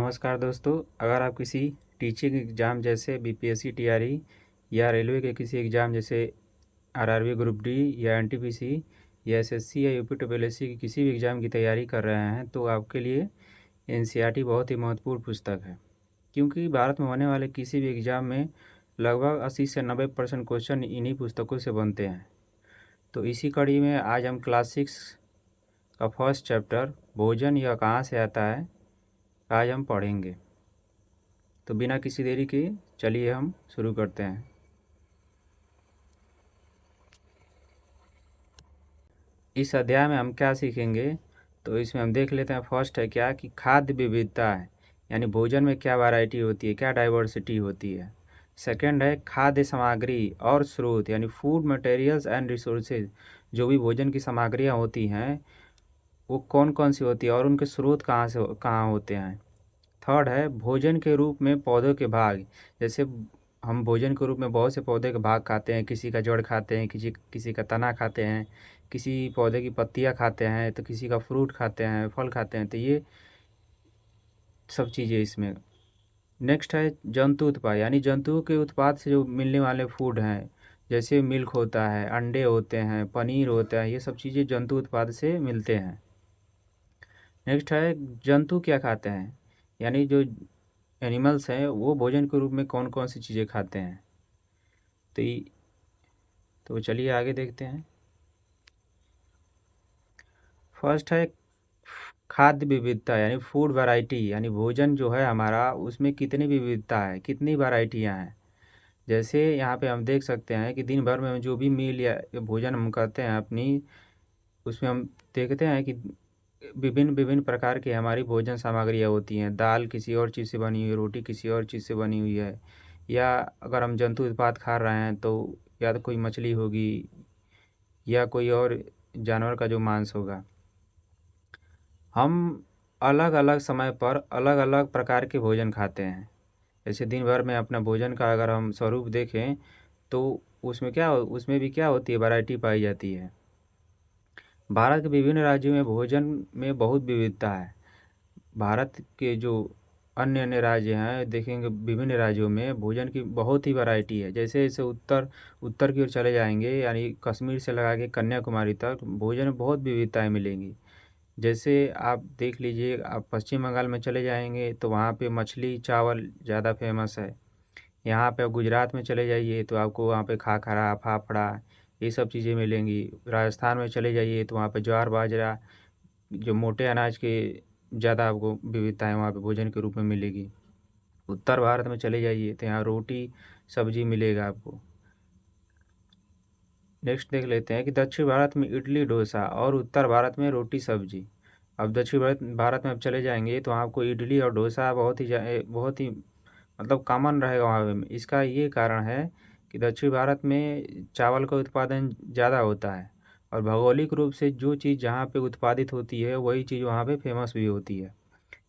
नमस्कार दोस्तों। अगर आप किसी टीचिंग एग्ज़ाम जैसे बीपीएससी टीआरई या रेलवे के किसी एग्ज़ाम जैसे आरआरबी ग्रुप डी या एनटीपीसी या एसएससी या यूपी डब्ल्यूएससी की किसी भी एग्ज़ाम की तैयारी कर रहे हैं तो आपके लिए एनसीईआरटी बहुत ही महत्वपूर्ण पुस्तक है, क्योंकि भारत में होने वाले किसी भी एग्ज़ाम में लगभग 80 से 90% क्वेश्चन इन्हीं पुस्तकों से बनते हैं। तो इसी कड़ी में आज हम क्लास 6 का फर्स्ट चैप्टर भोजन यह कहाँ से आता है आज हम पढ़ेंगे। तो बिना किसी देरी के चलिए हम शुरू करते हैं। इस अध्याय में हम क्या सीखेंगे, तो इसमें हम देख लेते हैं। फर्स्ट है क्या कि खाद्य विविधता है, यानी भोजन में क्या वैरायटी होती है, क्या डाइवर्सिटी होती है। सेकंड है खाद्य सामग्री और स्रोत, यानी फूड मटेरियल्स एंड रिसोर्सेज, जो भी भोजन की सामग्रियाँ होती हैं वो कौन कौन सी होती है और उनके स्रोत कहाँ होते हैं। थर्ड है भोजन के रूप में पौधों के भाग, जैसे हम भोजन के रूप में बहुत से पौधे के भाग खाते हैं, किसी का जड़ खाते हैं, किसी किसी का तना खाते हैं, किसी पौधे की पत्तियां खाते हैं, तो किसी का फ्रूट खाते हैं, फल खाते हैं। तो ये सब चीज़ें इसमें। नेक्स्ट है जंतु उत्पाद, यानी जंतुओं के उत्पाद से जो मिलने वाले फूड हैं, जैसे मिल्क होता है, अंडे होते हैं, पनीर होता है, ये सब चीज़ें जंतु उत्पाद से मिलते हैं। नेक्स्ट है जंतु क्या खाते हैं, यानी जो एनिमल्स हैं वो भोजन के रूप में कौन कौन सी चीज़ें खाते हैं। तो तो चलिए आगे देखते हैं। फर्स्ट है खाद्य विविधता, यानी फूड वैरायटी, यानी भोजन जो है हमारा उसमें कितनी विविधता है, कितनी वैरायटियाँ हैं। जैसे यहाँ पे हम देख सकते हैं कि दिन भर में जो भी मील या भोजन हम करते हैं अपनी, उसमें हम देखते हैं कि विभिन्न विभिन्न प्रकार की हमारी भोजन सामग्रियाँ होती हैं। दाल किसी और चीज़ से बनी हुई, रोटी किसी और चीज़ से बनी हुई है, या अगर हम जंतु उत्पाद खा रहे हैं तो या तो कोई मछली होगी या कोई और जानवर का जो मांस होगा। हम अलग अलग समय पर अलग अलग प्रकार के भोजन खाते हैं। जैसे दिन भर में अपना भोजन का अगर हम स्वरूप देखें तो उसमें भी क्या होती है, वैरायटी पाई जाती है। भारत के विभिन्न राज्यों में भोजन में बहुत विविधता है। भारत के जो अन्य अन्य राज्य हैं देखेंगे, विभिन्न राज्यों में भोजन की बहुत ही वैरायटी है। जैसे जैसे उत्तर उत्तर की ओर चले जाएंगे, यानी कश्मीर से लगा के कन्याकुमारी तक भोजन में बहुत विविधताएं मिलेंगी। जैसे आप देख लीजिए, आप पश्चिम बंगाल में चले जाएंगे तो वहाँ पे मछली चावल ज़्यादा फेमस है। यहाँ पे आप गुजरात में चले जाइए तो आपको वहाँ पे खाखरा फाफड़ा ये सब चीज़ें मिलेंगी। राजस्थान में चले जाइए तो वहाँ पे ज्वार बाजरा, जो मोटे अनाज के ज़्यादा आपको विविधताएँ वहाँ पे भोजन के रूप में मिलेगी। उत्तर भारत में चले जाइए तो यहाँ रोटी सब्जी मिलेगा आपको। नेक्स्ट देख लेते हैं कि दक्षिण भारत में इडली डोसा और उत्तर भारत में रोटी सब्जी। अब दक्षिण भारत भारत में आप चले जाएंगे तो आपको इडली और डोसा बहुत ही मतलब कॉमन रहेगा वहाँ पे। इसका ये कारण है कि दक्षिण भारत में चावल का उत्पादन ज़्यादा होता है, और भौगोलिक रूप से जो चीज़ जहाँ पे उत्पादित होती है वही चीज़ वहाँ पे फेमस भी होती है।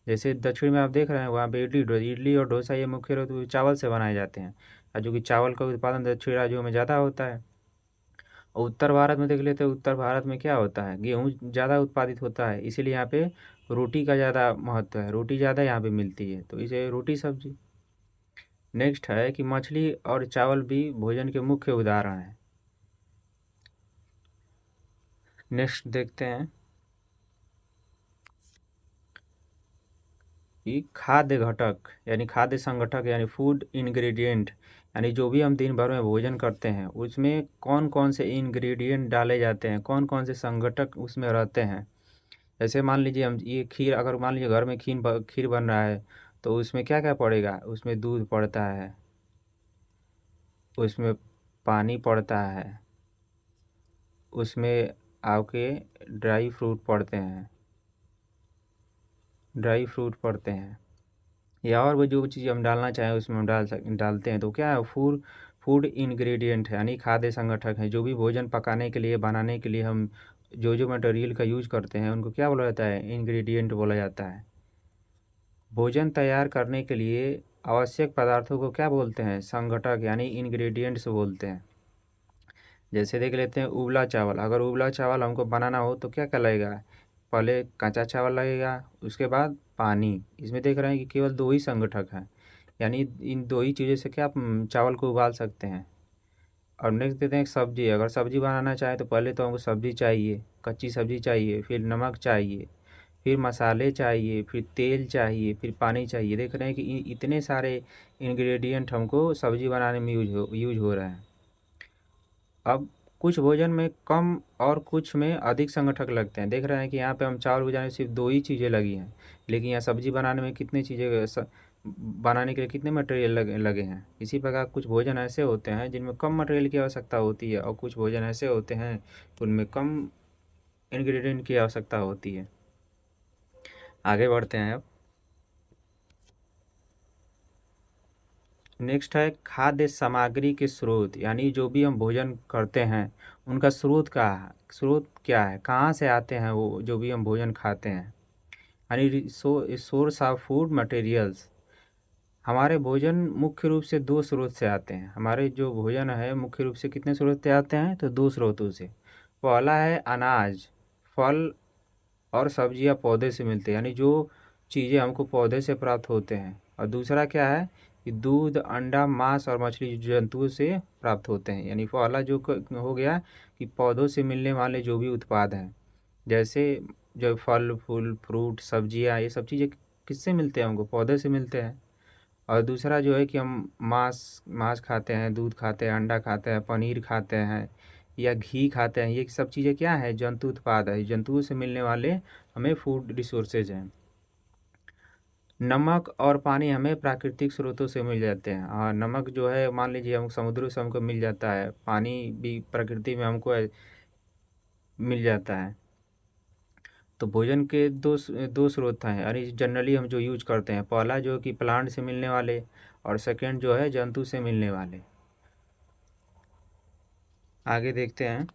जैसे दक्षिण में आप देख रहे हैं वहाँ पे इडली और डोसा ये मुख्य रूप से चावल से बनाए जाते हैं, और जो कि चावल का उत्पादन दक्षिण राज्यों में ज़्यादा होता है। और उत्तर भारत में देख लेते हैं, उत्तर भारत में क्या होता है, गेहूँ ज़्यादा उत्पादित होता है, इसीलिए यहाँ पे रोटी का ज़्यादा महत्व है, रोटी ज़्यादा यहाँ पे मिलती है, तो इसे रोटी सब्जी। नेक्स्ट है कि मछली और चावल भी भोजन के मुख्य उदाहरण हैं। नेक्स्ट देखते हैं कि खाद्य घटक यानी खाद्य संगठक यानी फूड इंग्रेडिएंट, यानी जो भी हम दिन भर में भोजन करते हैं उसमें कौन कौन से इंग्रेडिएंट डाले जाते हैं, कौन कौन से संगठक उसमें रहते हैं। जैसे मान लीजिए हम ये खीर, अगर मान लीजिए घर में खीर बन रहा है तो उसमें क्या क्या पड़ेगा, उसमें दूध पड़ता है, उसमें पानी पड़ता है, उसमें आपके ड्राई फ्रूट पड़ते हैं, या और भी जो चीज़ हम डालना चाहें उसमें हम डालते हैं। तो क्या है, फूड फूड इंग्रेडिएंट है, यानी खाद्य संगठक है। जो भी भोजन पकाने के लिए बनाने के लिए हम जो जो मटेरियल का यूज करते हैं उनको क्या बोला जाता है, इंग्रेडिएंट बोला जाता है। भोजन तैयार करने के लिए आवश्यक पदार्थों को क्या बोलते हैं, संगठक यानी इंग्रेडिएंट्स बोलते हैं। जैसे देख लेते हैं उबला चावल, अगर उबला चावल हमको बनाना हो तो क्या क्या लगेगा, पहले कच्चा चावल लगेगा, उसके बाद पानी, इसमें देख रहे हैं कि केवल दो ही संगठक हैं, यानी इन दो ही चीज़ों से क्या आप चावल को उबाल सकते हैं। और नेक्स्ट देते हैं सब्जी। अगर सब्जी बनाना चाहें तो पहले तो हमको सब्जी चाहिए, कच्ची सब्जी चाहिए, फिर नमक चाहिए, फिर मसाले चाहिए, फिर तेल चाहिए, फिर पानी चाहिए। देख रहे हैं कि इतने सारे इंग्रेडिएंट हमको सब्जी बनाने में यूज हो रहे हैं। अब कुछ भोजन में कम और कुछ में अधिक संगठक लगते हैं। देख रहे हैं कि यहाँ पे हम चावल भुजाने सिर्फ दो ही चीज़ें लगी हैं, लेकिन यहाँ सब्जी बनाने में कितनी चीज़ें बनाने के लिए कितने मटेरियल लगे हैं। इसी प्रकार कुछ भोजन ऐसे होते हैं जिनमें कम मटेरियल की आवश्यकता होती है, और कुछ भोजन ऐसे होते हैं उनमें कम इंग्रेडिएंट की आवश्यकता होती है। आगे बढ़ते हैं अब। नेक्स्ट है खाद्य सामग्री के स्रोत, यानी जो भी हम भोजन करते हैं उनका स्रोत क्या है, कहाँ से आते हैं वो जो भी हम भोजन खाते हैं, यानी सोर्स ऑफ फूड मटेरियल्स। हमारे भोजन मुख्य रूप से दो स्रोत से आते हैं। हमारे जो भोजन है मुख्य रूप से कितने स्रोत से आते हैं, तो दो स्रोतों से। पहला है अनाज, फल और सब्जियां पौधे से मिलते हैं, यानी जो चीज़ें हमको पौधे से प्राप्त होते हैं। और दूसरा क्या है कि दूध, अंडा, मांस और मछली जो जंतुओं से प्राप्त होते हैं। यानी पहला जो हो गया कि पौधों से मिलने वाले जो भी उत्पाद हैं, जैसे जो फल फूल फ्रूट सब्जियां, ये सब चीज़ें किससे मिलते हैं, हमको पौधे से मिलते हैं। और दूसरा जो है कि हम मांस मांस खाते हैं, दूध खाते हैं, अंडा खाते हैं, पनीर खाते हैं या घी खाते हैं। ये सब चीज़ें क्या है, जंतु उत्पाद है, जंतुओं से मिलने वाले हमें फूड रिसोर्सेज हैं। नमक और पानी हमें प्राकृतिक स्रोतों से मिल जाते हैं। और नमक जो है मान लीजिए हम समुद्रों से हमको मिल जाता है, पानी भी प्रकृति में हमको मिल जाता है। तो भोजन के दो स्रोत हैं, यानी जनरली हम जो यूज करते हैं, पहला जो कि प्लांट से मिलने वाले, और सेकंड जो है जंतु से मिलने वाले। आगे देखते हैं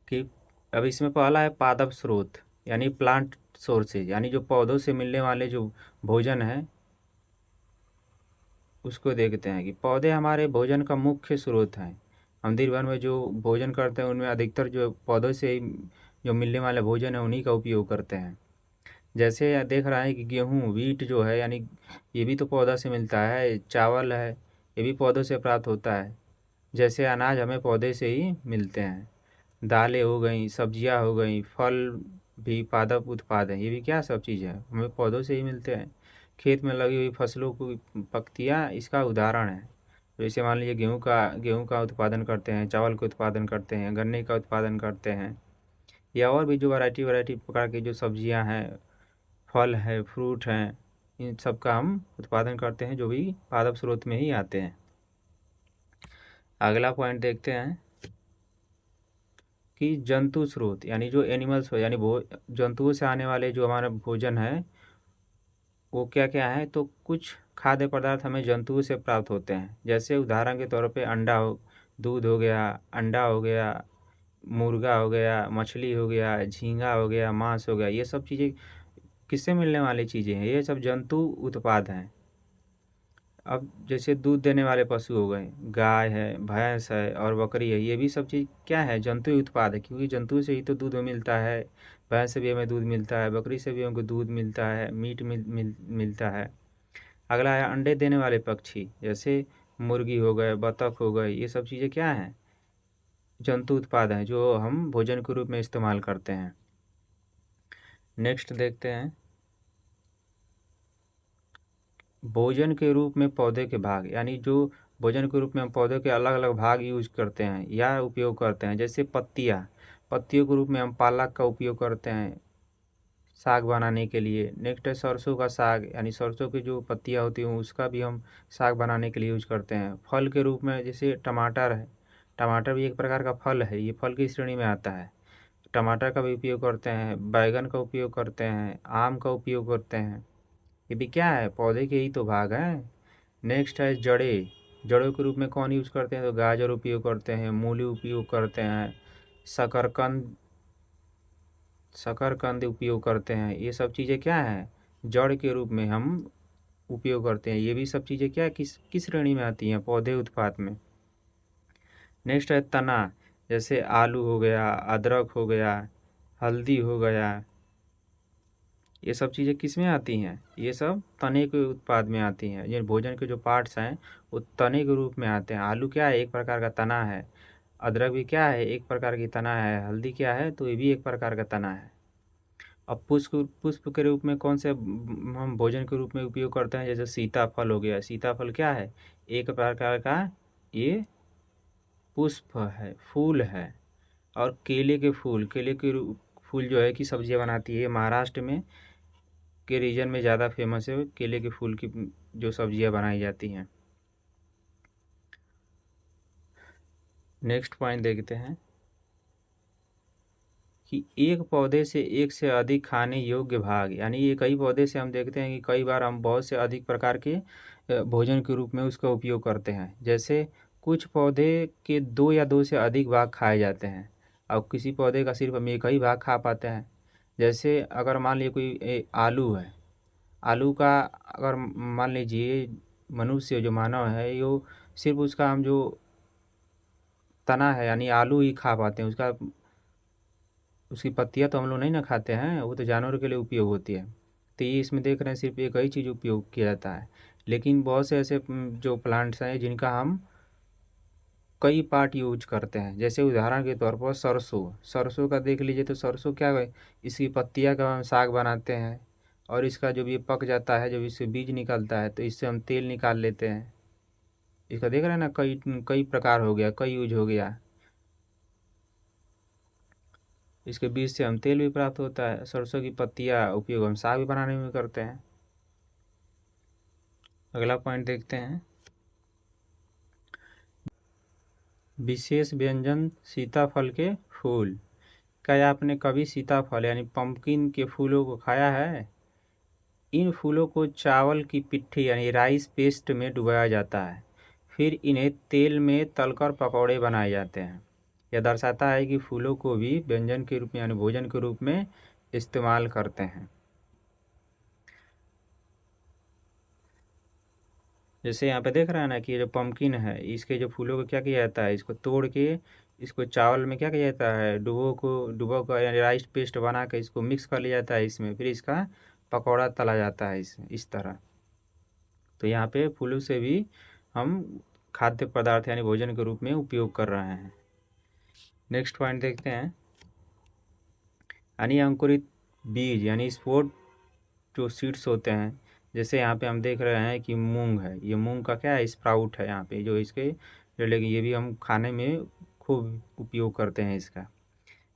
कि अब इसमें पहला है पादप स्रोत, यानी प्लांट सोर्सेज, यानी जो पौधों से मिलने वाले जो भोजन है उसको देखते हैं कि पौधे हमारे भोजन का मुख्य स्रोत हैं। हम दिन भर में जो भोजन करते हैं उनमें अधिकतर जो पौधों से ही जो मिलने वाले भोजन है उन्हीं का उपयोग करते हैं। जैसे देख रहा है कि गेहूँ वीट जो है, यानी ये भी तो पौधा से मिलता है। चावल है, ये भी पौधों से प्राप्त होता है। जैसे अनाज हमें पौधे से ही मिलते हैं। दालें हो गई, सब्जियां हो गई, फल भी पादप उत्पाद हैं। ये भी क्या सब चीज़ है, हमें पौधों से ही मिलते हैं। खेत में लगी हुई फसलों की पत्तियाँ इसका उदाहरण है। जैसे मान लीजिए गेहूं का उत्पादन करते हैं, चावल का उत्पादन करते हैं, गन्ने का उत्पादन करते हैं, या और भी जो वैरायटी वैरायटी प्रकार की जो सब्जियां हैं, फल है, फ्रूट हैं, इन सब का हम उत्पादन करते हैं, जो भी पादप स्रोत में ही आते हैं। अगला पॉइंट देखते हैं कि जंतु स्रोत, यानी जो एनिमल्स हो, यानी जंतुओं से आने वाले जो हमारा भोजन है वो क्या क्या है। तो कुछ खाद्य पदार्थ हमें जंतुओं से प्राप्त होते हैं। जैसे उदाहरण के तौर पे अंडा हो, दूध हो गया, अंडा हो गया, मुर्गा हो गया, मछली हो गया, झींगा हो गया, मांस हो गया। ये सब चीज़ें किससे मिलने वाली चीज़ें हैं, ये सब जंतु उत्पाद हैं। अब जैसे दूध देने वाले पशु हो गए, गाय है, भैंस है और बकरी है, ये भी सब चीज़ क्या है, जंतु ही उत्पाद है, क्योंकि जंतु से ही तो दूध मिलता है। भैंस से भी हमें दूध मिलता है, बकरी से भी हमको दूध मिलता है, मीट मिलता है। अगला है अंडे देने वाले पक्षी, जैसे मुर्गी हो गए, बतख हो गए, ये सब चीज़ें क्या हैं, जंतु उत्पाद हैं जो हम भोजन के रूप में इस्तेमाल करते हैं। नेक्स्ट देखते हैं भोजन के रूप में पौधे के भाग, यानी जो भोजन के रूप में हम पौधे के अलग अलग भाग यूज करते हैं या उपयोग करते हैं। जैसे पत्तियों के रूप में हम पालक का उपयोग करते हैं साग बनाने के लिए। नेक्स्ट है सरसों का साग, यानी सरसों की जो पत्तियां होती हैं उसका भी हम साग बनाने के लिए यूज करते हैं। फल के रूप में जैसे टमाटर है, टमाटर भी एक प्रकार का फल है, ये फल की श्रेणी में आता है। टमाटर का भी उपयोग करते हैं, बैगन का उपयोग करते हैं, आम का उपयोग करते हैं। ये भी क्या है, पौधे के ही तो भाग हैं। नेक्स्ट है जड़ों के रूप में कौन यूज करते हैं, तो गाजर उपयोग करते हैं, मूली उपयोग करते हैं, शकरकंद शकरकंद उपयोग करते हैं। ये सब चीज़ें क्या हैं, जड़ के रूप में हम उपयोग करते हैं। ये भी सब चीज़ें क्या किस किस श्रेणी में आती हैं, पौधे उत्पाद में। नेक्स्ट है तना, जैसे आलू हो गया, अदरक हो गया, हल्दी हो गया, ये सब चीज़ें किस में आती हैं? ये सब तने के उत्पाद में आती हैं। ये भोजन के जो पार्ट्स हैं वो तने के रूप में आते हैं। आलू क्या है? एक प्रकार का तना है। अदरक भी क्या है? एक प्रकार की तना है। हल्दी क्या है? तो ये भी एक प्रकार का तना है। अब पुष्प पुष्प के रूप में कौन से हम भोजन के रूप में उपयोग करते हैं? जैसे सीताफल हो गया। सीताफल क्या है? एक प्रकार का ये पुष्प है, फूल है। और केले के फूल, फूल जो है कि सब्जियां बनाती है। महाराष्ट्र में के रीजन में ज़्यादा फेमस है केले के फूल की जो सब्जियां बनाई जाती हैं। नेक्स्ट पॉइंट देखते हैं कि एक पौधे से एक से अधिक खाने योग्य भाग, यानी ये कई पौधे से हम देखते हैं कि कई बार हम बहुत से अधिक प्रकार के भोजन के रूप में उसका उपयोग करते हैं। जैसे कुछ पौधे के दो या दो से अधिक भाग खाए जाते हैं और किसी पौधे का सिर्फ हम एक ही भाग खा पाते हैं। जैसे अगर मान लीजिए कोई आलू है, आलू का अगर मान लीजिए मनुष्य जो मानव है यो सिर्फ उसका हम जो तना है यानी आलू ही खा पाते हैं। उसकी पत्तियां तो हम लोग नहीं ना खाते हैं, वो तो जानवरों के लिए उपयोग होती है। तो ये इसमें देख रहे हैं सिर्फ एक ही चीज़ उपयोग किया जाता है। लेकिन बहुत से ऐसे जो प्लांट्स हैं जिनका हम कई पार्ट यूज करते हैं। जैसे उदाहरण के तौर पर सरसों, सरसों का देख लीजिए तो सरसों क्या है? इसकी पत्तियां का हम साग बनाते हैं और इसका जब ये पक जाता है, जब इससे बीज निकलता है तो इससे हम तेल निकाल लेते हैं। इसका देख रहे हैं ना, कई कई प्रकार हो गया, कई यूज हो गया। इसके बीज से हम तेल भी प्राप्त होता है। सरसों की पत्तियां उपयोग हम साग भी बनाने में करते हैं। अगला पॉइंट देखते हैं, विशेष व्यंजन सीताफल के फूल। क्या आपने कभी सीताफल यानी पंपकिन के फूलों को खाया है? इन फूलों को चावल की पिट्ठी यानी राइस पेस्ट में डुबाया जाता है, फिर इन्हें तेल में तलकर पकौड़े बनाए जाते हैं। यह दर्शाता है कि फूलों को भी व्यंजन के रूप में यानी भोजन के रूप में इस्तेमाल करते हैं। जैसे यहाँ पे देख रहा है ना कि ये जो पंपकिन है इसके जो फूलों को क्या किया जाता है, इसको तोड़ के इसको चावल में क्या किया जाता है, डुबो को यानी राइस पेस्ट बना के इसको मिक्स कर लिया जाता है इसमें, फिर इसका पकौड़ा तला जाता है इस तरह। तो यहाँ पे फूलों से भी हम खाद्य पदार्थ यानी भोजन के रूप में उपयोग कर रहे हैं। नेक्स्ट पॉइंट देखते हैं, यानी अंकुरित बीज यानी स्पोर्ट जो सीड्स होते हैं। जैसे यहाँ पे हम देख रहे हैं कि मूंग है, ये मूंग का क्या है, स्प्राउट है यहाँ पे जो इसके लेकिन ये भी हम खाने में खूब उपयोग करते हैं इसका।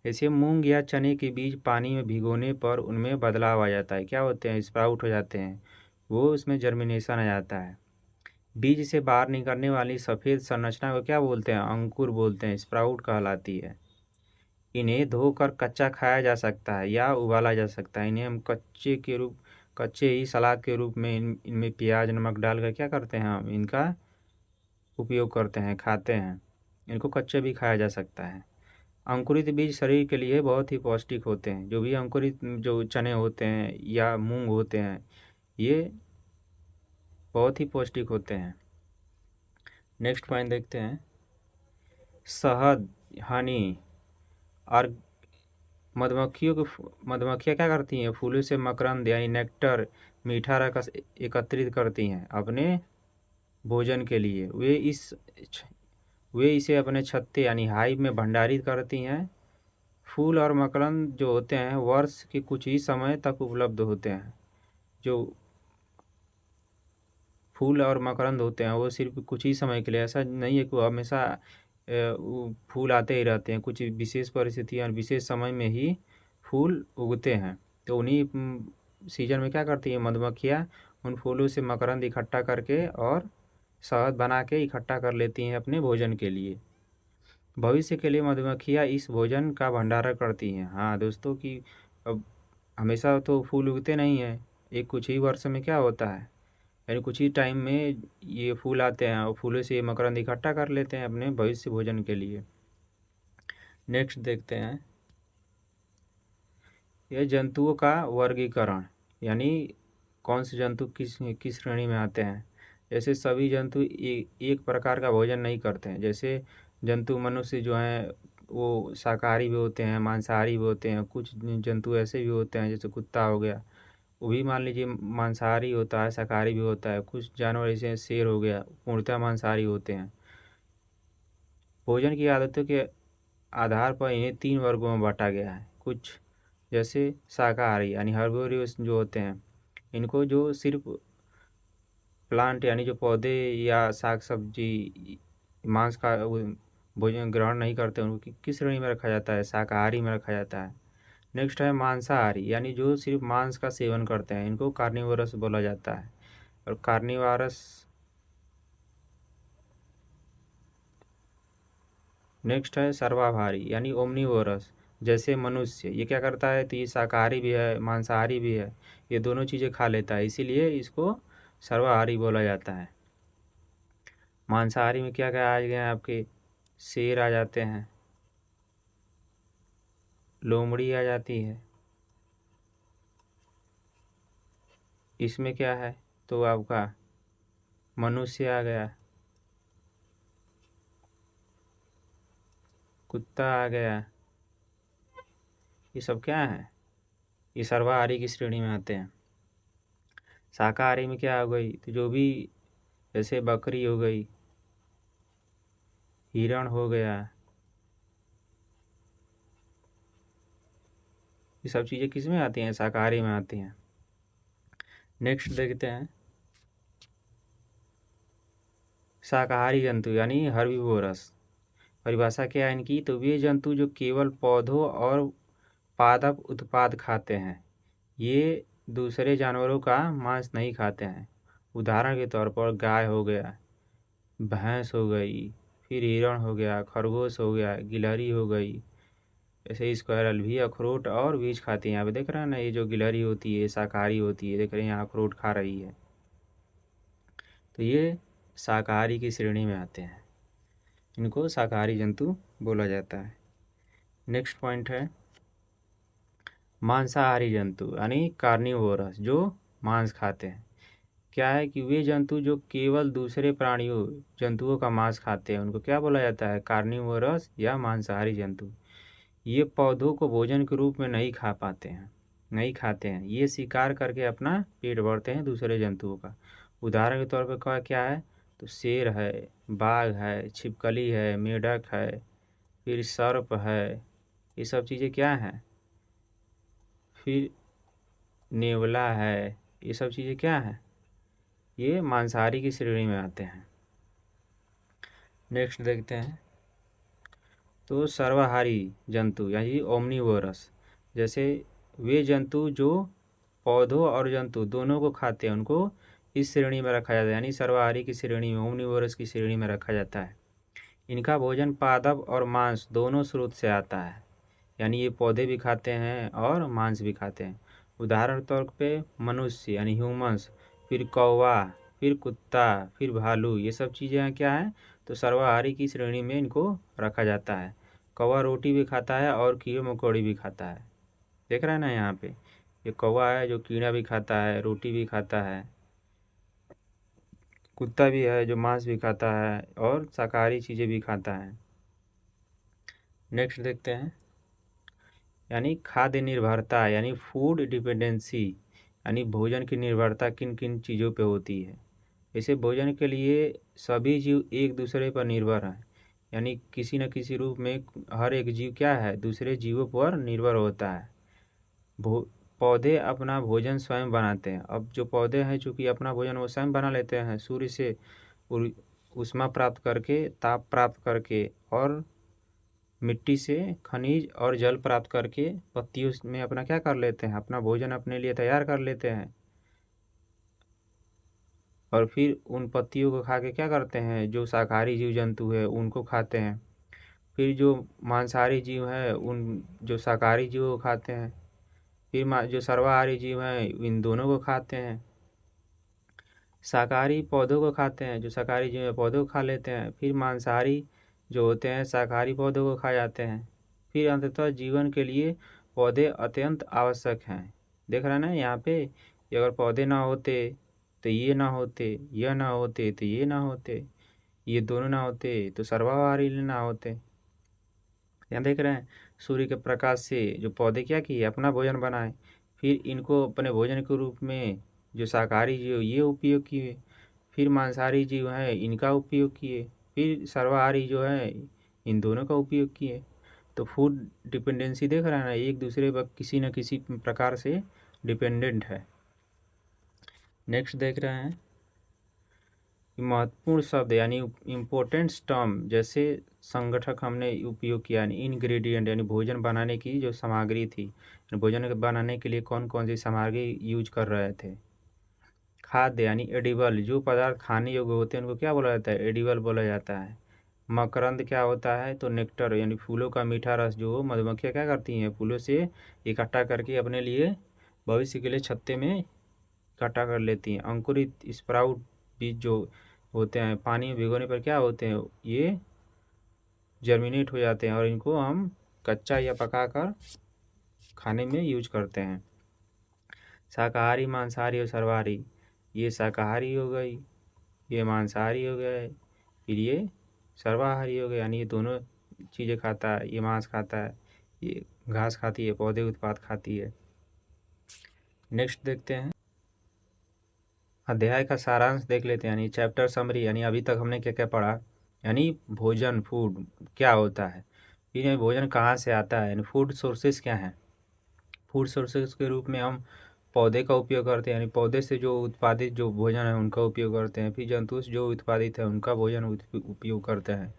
ऐसे मूंग या चने के बीज पानी में भिगोने पर उनमें बदलाव आ जाता है, क्या होते हैं, स्प्राउट हो जाते हैं, वो उसमें जर्मिनेशन आ जाता है। बीज से बाहर निकलने वाली सफ़ेद संरचना को क्या बोलते हैं, अंकुर बोलते हैं, स्प्राउट कहलाती है। इन्हें धोकर कच्चा खाया जा सकता है या उबाला जा सकता है। इन्हें हम कच्चे ही सलाद के रूप में इनमें प्याज नमक डालकर क्या करते हैं, हम इनका उपयोग करते हैं, खाते हैं। इनको कच्चे भी खाया जा सकता है। अंकुरित बीज शरीर के लिए बहुत ही पौष्टिक होते हैं। जो भी अंकुरित जो चने होते हैं या मूंग होते हैं ये बहुत ही पौष्टिक होते हैं। नेक्स्ट पॉइंट देखते हैं, शहद, हनी और मधुमक्खियाँ क्या करती हैं, फूलों से मकरंद यानी नेक्टर, मीठा रस एकत्रित करती हैं अपने भोजन के लिए। वे इसे अपने छत्ते यानी हाइव में भंडारित करती हैं। फूल और मकरंद जो होते हैं वर्ष के कुछ ही समय तक उपलब्ध होते हैं। जो फूल और मकरंद होते हैं वो सिर्फ कुछ ही समय के लिए, ऐसा नहीं है कि वो हमेशा वो फूल आते ही रहते हैं। कुछ विशेष परिस्थितियाँ और विशेष समय में ही फूल उगते हैं। तो उन्हीं सीजन में क्या करती है मधुमक्खियाँ, उन फूलों से मकरंद इकट्ठा करके और शहद बना के इकट्ठा कर लेती हैं अपने भोजन के लिए। भविष्य के लिए मधुमक्खियाँ इस भोजन का भंडारण करती हैं। हाँ दोस्तों कि अब हमेशा तो फूल उगते नहीं हैं, एक कुछ ही वर्ष में क्या होता है, यानी कुछ ही टाइम में ये फूल आते हैं और फूलों से ये मकरंद इकट्ठा कर लेते हैं अपने भविष्य भोजन के लिए। नेक्स्ट देखते हैं, यह जंतुओं का वर्गीकरण, यानी कौन से जंतु किस किस श्रेणी में आते हैं। जैसे सभी जंतु एक प्रकार का भोजन नहीं करते हैं। जैसे जंतु मनुष्य जो हैं वो शाकाहारी भी होते हैं, मांसाहारी भी होते हैं। कुछ जंतु ऐसे भी होते हैं जैसे कुत्ता हो गया, वो भी मान लीजिए मांसाहारी होता है, शाकाहारी भी होता है। कुछ जानवर जैसे शेर हो गया, पूर्णतः मांसाहारी होते हैं। भोजन की आदतों के आधार पर इन्हें 3 वर्गों में बांटा गया है। कुछ जैसे शाकाहारी यानी हर्बोरियस जो होते हैं, इनको जो सिर्फ प्लांट यानी जो पौधे या साग सब्जी मांस का भोजन ग्रहण नहीं करते, उनको किस श्रेणी में रखा जाता है? शाकाहारी में रखा जाता है। नेक्स्ट है मांसाहारी यानी जो सिर्फ मांस का सेवन करते हैं, इनको कार्निवोरस बोला जाता है। और कार्निवारस नेक्स्ट है सर्वाहारी यानी ओमनीवोरस, जैसे मनुष्य। ये क्या करता है? तो ये शाकाहारी भी है, मांसाहारी भी है, ये दोनों चीज़ें खा लेता है, इसीलिए इसको सर्वाहारी बोला जाता है। मांसाहारी में क्या क्या आ गए हैं आपके? शेर आ जाते हैं, लोमड़ी आ जाती है, इसमें क्या है तो आपका मनुष्य आ गया, कुत्ता आ गया। ये सब क्या है? ये सर्वाहारी की श्रेणी में आते हैं। शाकाहारी में क्या हो गई? तो जो भी जैसे बकरी हो गई, हिरण हो गया, ये सब चीज़ें किस में आती हैं? शाकाहारी में आती हैं। नेक्स्ट देखते हैं शाकाहारी जंतु यानी हर्बीवोरस। परिभाषा क्या है इनकी? तो वे जंतु जो केवल पौधों और पादप उत्पाद खाते हैं, ये दूसरे जानवरों का मांस नहीं खाते हैं। उदाहरण के तौर पर गाय हो गया, भैंस हो गई, फिर हिरण हो गया, खरगोश हो गया, गिलहरी हो गई। ऐसे ही स्क्वायरल भी अखरोट और बीज खाती हैं। यहाँ पे देख रहे हैं ना, ये जो गिलहरी होती है शाकाहारी होती है, देख रहे हैं यहाँ अखरोट खा रही है। तो ये शाकाहारी की श्रेणी में आते हैं, इनको शाकाहारी जंतु बोला जाता है। नेक्स्ट पॉइंट है मांसाहारी जंतु यानी कार्निवोरस, जो मांस खाते हैं। क्या है कि वे जंतु जो केवल दूसरे प्राणियों जंतुओं का मांस खाते हैं, उनको क्या बोला जाता है? कार्निवोरस या मांसाहारी जंतु। ये पौधों को भोजन के रूप में नहीं खा पाते हैं, नहीं खाते हैं, ये शिकार करके अपना पेट भरते हैं दूसरे जंतुओं का। उदाहरण के तौर पर क्या है? तो शेर है, बाघ है, छिपकली है, मेढक है, फिर सर्प है, ये सब चीज़ें क्या हैं? फिर नेवला है, ये सब चीज़ें क्या हैं? ये मांसाहारी की श्रेणी में आते हैं। नेक्स्ट देखते हैं तो सर्वाहारी जंतु यानी ओमनीवोरस, जैसे वे जंतु जो पौधों और जंतु दोनों को खाते हैं, उनको इस श्रेणी में रखा जाता है, यानी सर्वाहारी की श्रेणी में, ओमनीवोरस की श्रेणी में रखा जाता है। इनका भोजन पादप और मांस दोनों स्रोत से आता है, यानी ये पौधे भी खाते हैं और मांस भी खाते हैं। उदाहरण के तौर पे मनुष्य यानी ह्यूमंस, फिर कौवा, फिर कुत्ता, फिर भालू, ये सब चीज़ें क्या हैं? तो सर्वाहारी की श्रेणी में इनको रखा जाता है। कौवा रोटी भी खाता है और कीड़े मकोड़े भी खाता है। देख रहे हैं ना यहाँ पे, ये कौवा है जो कीड़ा भी खाता है, रोटी भी खाता है। कुत्ता भी है जो मांस भी खाता है और शाकाहारी चीज़ें भी खाता है। नेक्स्ट देखते हैं यानी खाद्य निर्भरता यानी फूड डिपेंडेंसी, यानी भोजन की निर्भरता किन किन चीज़ों पे होती है। इसे भोजन के लिए सभी जीव एक दूसरे पर निर्भर हैं, यानी किसी न किसी रूप में हर एक जीव क्या है? दूसरे जीवों पर निर्भर होता है। भो पौधे अपना भोजन स्वयं बनाते हैं। अब जो पौधे हैं चूँकि अपना भोजन वो स्वयं बना लेते हैं, सूर्य से ऊष्मा प्राप्त करके, ताप प्राप्त करके, और मिट्टी से खनिज और जल प्राप्त करके पत्तियों में अपना क्या कर लेते हैं? अपना भोजन अपने लिए तैयार कर लेते हैं। और फिर उन पत्तियों को खा के क्या करते हैं? जो शाकाहारी जीव जंतु है उनको खाते हैं। फिर जो मांसाहारी जीव हैं उन जो शाकाहारी जीवों को खाते हैं। फिर जो सर्वाहारी जीव हैं इन दोनों को खाते हैं। शाकाहारी पौधों को खाते हैं, जो शाकाहारी जीव है पौधों को खा लेते हैं। फिर मांसाहारी जो होते हैं शाकाहारी पौधों को खा जाते हैं। फिर अंततः जीवन के लिए पौधे अत्यंत आवश्यक हैं। देख रहे हैं ना यहाँ पे, ये अगर पौधे ना होते तो ये ना होते, यह ना होते तो ये ना होते, ये दोनों ना होते तो सर्वाहारी ना होते। यहाँ देख रहे हैं सूर्य के प्रकाश से जो पौधे क्या किए? अपना भोजन बनाए। फिर इनको अपने भोजन के रूप में जो शाकाहारी जीव ये उपयोग किए, फिर मांसाहारी जीव हैं इनका उपयोग किए, फिर सर्वाहारी जो है इन दोनों का उपयोग किए। तो फूड डिपेंडेंसी देख रहा है ना, एक दूसरे पर किसी न किसी प्रकार से डिपेंडेंट है। नेक्स्ट देख रहे हैं महत्वपूर्ण शब्द यानी इम्पोर्टेंट्स टर्म, जैसे संगठक हमने उपयोग किया, यानी इंग्रेडिएंट यानी भोजन बनाने की जो सामग्री थी, भोजन बनाने के लिए कौन कौन सी सामग्री यूज कर रहे थे। खाद्य यानी एडिबल, जो पदार्थ खाने योग्य होते हैं उनको क्या बोला जाता है, एडिबल बोला जाता है। मकरंद क्या होता है, तो नेक्टर यानी फूलों का मीठा रस जो मधुमक्खियाँ क्या करती हैं फूलों से इकट्ठा करके अपने लिए भविष्य के लिए छत्ते में इकट्ठा कर लेती हैं। अंकुरित स्प्राउट बीज जो होते हैं पानी में भिगोने पर क्या होते हैं, ये जर्मिनेट हो जाते हैं और इनको हम कच्चा या पकाकर खाने में यूज करते हैं। शाकाहारी, मांसाहारी और सर्वाहारी, ये शाकाहारी हो गई, ये मांसाहारी हो गया, फिर ये सर्वाहारी हो गया, यानी ये दोनों चीज़ें खाता है। ये मांस खाता है, ये घास खाती है, पौधे उत्पाद खाती है। नेक्स्ट देखते हैं अध्याय का सारांश देख लेते हैं, यानी चैप्टर समरी, यानी अभी तक हमने क्या क्या पढ़ा, यानी भोजन फूड क्या होता है, फिर ये भोजन कहाँ से आता है, यानी फूड सोर्सेस क्या हैं। फूड सोर्सेस के रूप में हम पौधे का उपयोग करते हैं, यानी पौधे से जो उत्पादित जो भोजन है उनका उपयोग करते हैं। फिर जंतु से जो उत्पादित है उनका भोजन उपयोग करते हैं।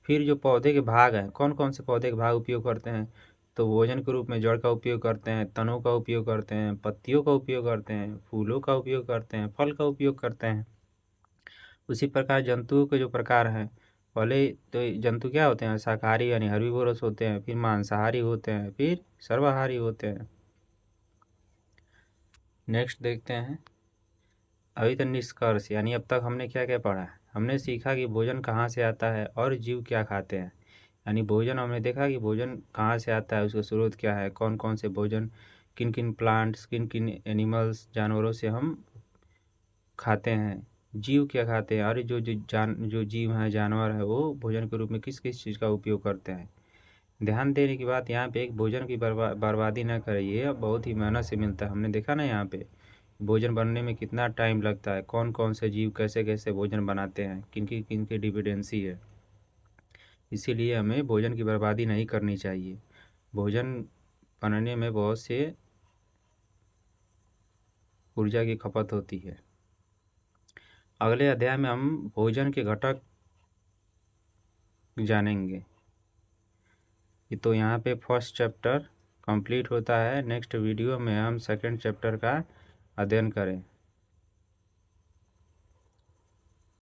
फिर जो पौधे के भाग हैं, कौन कौन से पौधे के भाग उपयोग करते हैं, तो भोजन के रूप में जड़ का उपयोग करते हैं, तनों का उपयोग करते हैं, पत्तियों का उपयोग करते हैं, फूलों का उपयोग करते हैं, फल का उपयोग करते हैं। उसी प्रकार जंतुओं के जो प्रकार हैं, पहले तो जंतु क्या होते हैं, शाकाहारी यानी हर्बीवोरस होते हैं, फिर मांसाहारी होते हैं, फिर सर्वाहारी होते हैं। नेक्स्ट देखते हैं अभी तक निष्कर्ष, यानी अब तक हमने क्या क्या पढ़ा है। हमने सीखा कि भोजन कहाँ से आता है और जीव क्या खाते हैं, यानी भोजन हमने देखा कि भोजन कहाँ से आता है, उसका स्रोत क्या है, कौन कौन से भोजन किन किन प्लांट्स किन किन एनिमल्स जानवरों से हम खाते हैं। जीव क्या खाते हैं और जो जीव हैं जानवर है वो भोजन के रूप में किस किस चीज़ का उपयोग करते हैं। ध्यान देने की बात यहाँ पे एक भोजन की बर्बादी ना करें, ये बहुत ही मेहनत से मिलता है। हमने देखा ना यहाँ पे भोजन बनने में कितना टाइम लगता है, कौन कौन से जीव कैसे कैसे भोजन बनाते हैं, किन की डिपेंडेंसी है। इसीलिए हमें भोजन की बर्बादी नहीं करनी चाहिए। भोजन बनाने में बहुत से ऊर्जा की खपत होती है। अगले अध्याय में हम भोजन के घटक जानेंगे। तो यहाँ पे फर्स्ट चैप्टर कंप्लीट होता है। नेक्स्ट वीडियो में हम सेकंड चैप्टर का अध्ययन करें।